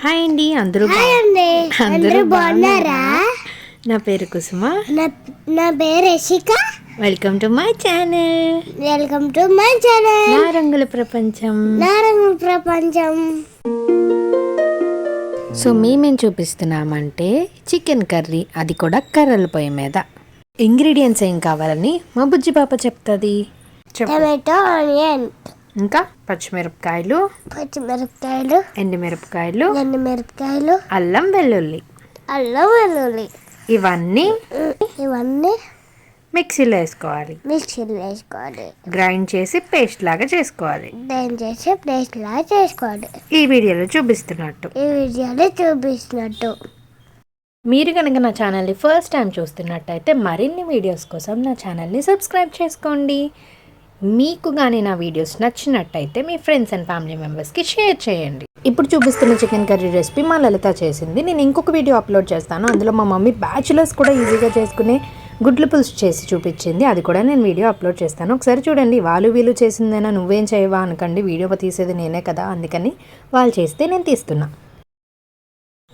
Hi అండి, అందరూ బాగున్నారా? నా పేరు కుసుమ. నా పేరు Yashika. Welcome to my channel. నా రంగుల ప్రపంచం. సో మేమేం చూపిస్తున్నామంటే చికెన్ కర్రీ, అది కూడా కర్రల పొయ్యి మీద. ఇంగ్రీడియంట్స్ ఏం కావాలని మా బుజ్జి పాప చెప్తుంది. టమాటో, ఆనియన్, ఇంకా పచ్చిమిరపకాయలు, ఎండుమిరపకాయలు, అల్లం వెల్లుల్లి ఇవన్నీ మిక్సీలో వేసుకోవాలి. గ్రైండ్ చేసి పేస్ట్ లాగా చేసుకోవాలి. ఈ వీడియోలో చూపిస్తున్నట్టు. మీరు కనుక నా ఛానల్ని ఫస్ట్ టైం చూస్తున్నట్టయితే మరిన్ని వీడియోస్ కోసం నా ఛానల్ని సబ్స్క్రైబ్ చేసుకోండి. మీకు కానీ నా వీడియోస్ నచ్చినట్టయితే మీ ఫ్రెండ్స్ అండ్ ఫ్యామిలీ మెంబర్స్కి షేర్ చేయండి. ఇప్పుడు చూపిస్తున్న చికెన్ కర్రీ రెసిపీ మా లలిత చేసింది. నేను ఇంకొక వీడియో అప్లోడ్ చేస్తాను. అందులో మా మమ్మీ బ్యాచులర్స్ కూడా ఈజీగా చేసుకునే గుడ్ల పులుసు చేసి చూపించింది. అది కూడా నేను వీడియో అప్లోడ్ చేస్తాను. ఒకసారి చూడండి. వాళ్ళు వీళ్ళు చేసిందేనా, నువ్వేం చేయవా అనకండి. వీడియో తీసేది నేనే కదా, అందుకని వాళ్ళు చేస్తే నేను తీస్తున్నా.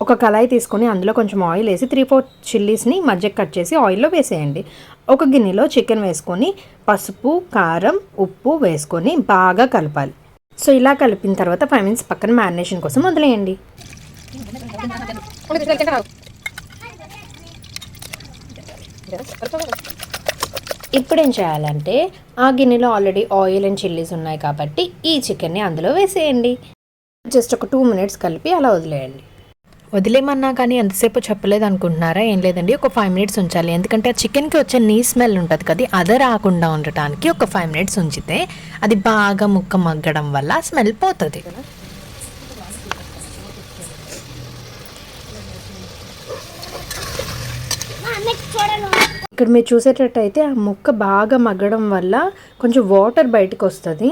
ఒక కళాయి తీసుకొని అందులో కొంచెం ఆయిల్ వేసి 3-4 చిల్లీస్ని మధ్యకి కట్ చేసి ఆయిల్లో వేసేయండి. ఒక గిన్నెలో చికెన్ వేసుకొని పసుపు, కారం, ఉప్పు వేసుకొని బాగా కలపాలి. సో ఇలా కలిపిన తర్వాత 5 minutes పక్కన మ్యారినేషన్ కోసం వదిలేయండి. ఇప్పుడు ఏం చేయాలంటే ఆ గిన్నెలో ఆల్రెడీ ఆయిల్ అండ్ చిల్లీస్ ఉన్నాయి కాబట్టి ఈ చికెన్ని అందులో వేసేయండి. జస్ట్ ఒక 2 minutes కలిపి అలా వదిలేయండి. వదిలేమన్నా కానీ ఎంతసేపు చెప్పలేదు అనుకుంటున్నారా? ఏం లేదండి, ఒక 5 minutes ఉంచాలి. ఎందుకంటే ఆ చికెన్కి వచ్చే నీ స్మెల్ ఉంటుంది కదా, అది రాకుండా ఉండటానికి ఒక 5 minutes ఉంచితే అది బాగా ముక్క మగ్గడం వల్ల స్మెల్ పోతుంది. ఇక్కడ మీరు చూసేటట్టయితే ఆ ముక్క బాగా మగ్గడం వల్ల కొంచెం వాటర్ బయటకు వస్తుంది.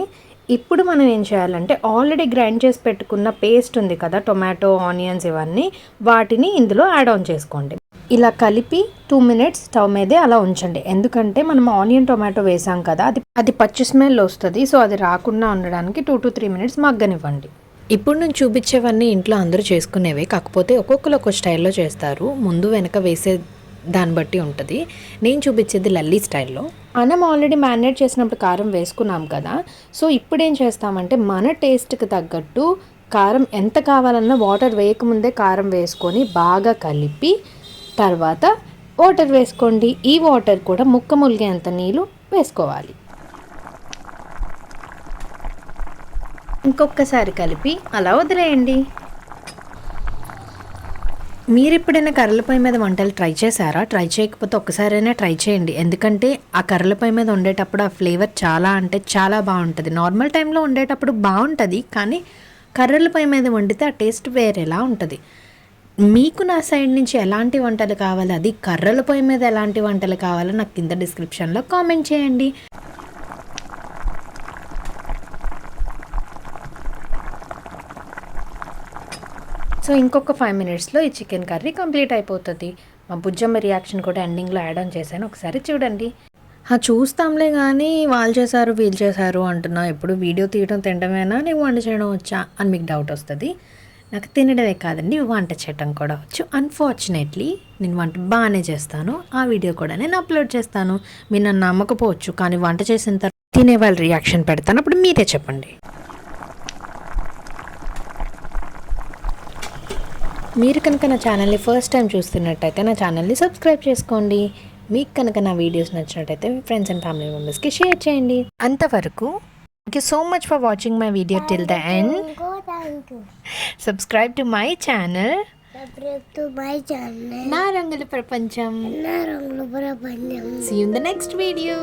ఇప్పుడు మనం ఏం చేయాలంటే ఆల్రెడీ గ్రైండ్ చేసి పెట్టుకున్న పేస్ట్ ఉంది కదా, టొమాటో, ఆనియన్స్, ఇవన్నీ వాటిని ఇందులో యాడ్ ఆన్ చేసుకోండి. ఇలా కలిపి 2 minutes స్టవ్ మీదే అలా ఉంచండి. ఎందుకంటే మనం ఆనియన్, టొమాటో వేసాం కదా, అది పచ్చి స్మెల్ వస్తుంది. సో అది రాకుండా ఉండడానికి 2 to 3 minutes మగ్గనివ్వండి. ఇప్పుడు నేను చూపించేవన్నీ ఇంట్లో అందరూ చేసుకునేవే, కాకపోతే ఒక్కొక్కరు ఒక్కో స్టైల్లో చేస్తారు. ముందు వెనక వేసే దాన్ని బట్టి ఉంటుంది. నేను చూపించేది లల్లీ స్టైల్లో. అన్నం ఆల్రెడీ మ్యారినేట్ చేసినప్పుడు కారం వేసుకున్నాం కదా, సో ఇప్పుడు ఏం చేస్తామంటే మన టేస్ట్కి తగ్గట్టు కారం ఎంత కావాలన్నా వాటర్ వేయకముందే కారం వేసుకొని బాగా కలిపి తర్వాత వాటర్ వేసుకోండి. ఈ వాటర్ కూడా ముక్క ములిగేంత నీళ్ళు వేసుకోవాలి. ఇంకొకసారి కలిపి అలా వదిలేయండి. మీరు ఎప్పుడైనా కర్రల పొయ్యి మీద వంటలు ట్రై చేశారా? ట్రై చేయకపోతే ఒక్కసారైనా ట్రై చేయండి. ఎందుకంటే ఆ కర్రల పొయ్యి మీద వండేటప్పుడు ఆ ఫ్లేవర్ చాలా అంటే చాలా బాగుంటుంది. నార్మల్ టైంలో వండేటప్పుడు బాగుంటుంది, కానీ కర్రల పొయ్యి మీద వండితే ఆ టేస్ట్ వేరేలా ఉంటుంది. మీకు నా సైడ్ నుంచి ఎలాంటి వంటలు కావాలి, అది కర్రల పొయ్యి మీద ఎలాంటి వంటలు కావాలో నాకు కింద డిస్క్రిప్షన్లో కామెంట్ చేయండి. సో ఇంకొక 5 minutesలో ఈ చికెన్ కర్రీ కంప్లీట్ అయిపోతుంది. మా బుజ్జమ్మ రియాక్షన్ కూడా ఎండింగ్లో యాడ్ ఆన్ చేశాను, ఒకసారి చూడండి. చూస్తాంలే కానీ వాళ్ళు చేశారు వీళ్ళు చేశారు అంటున్నా. ఎప్పుడు వీడియో తీయడం తినడమేనా, నీకు వంట చేయడం వచ్చా అని మీకు డౌట్ వస్తుంది. నాకు తినడమే కాదండి, వంట చేయడం కూడా వచ్చు. అన్ఫార్చునేట్లీ నేను వంట బాగానే చేస్తాను. ఆ వీడియో కూడా నేను అప్లోడ్ చేస్తాను. మీరు నన్ను నమ్మకపోవచ్చు, కానీ వంట చేసిన తర్వాత తినే వాళ్ళ రియాక్షన్ పెడతాను, అప్పుడు మీరే చెప్పండి. మీరు కనుక నా ఛానల్ని ఫస్ట్ టైం చూస్తున్నట్టయితే నా ఛానల్ని సబ్స్క్రైబ్ చేసుకోండి. మీకు కనుక నా వీడియోస్ నచ్చినట్టయితే మీ ఫ్రెండ్స్ అండ్ ఫ్యామిలీ మెంబర్స్కి షేర్ చేయండి. అంతవరకు thank you so much for watching my video till the end. Subscribe to my channel. నా రంగుల ప్రపంచం. See you in the next video.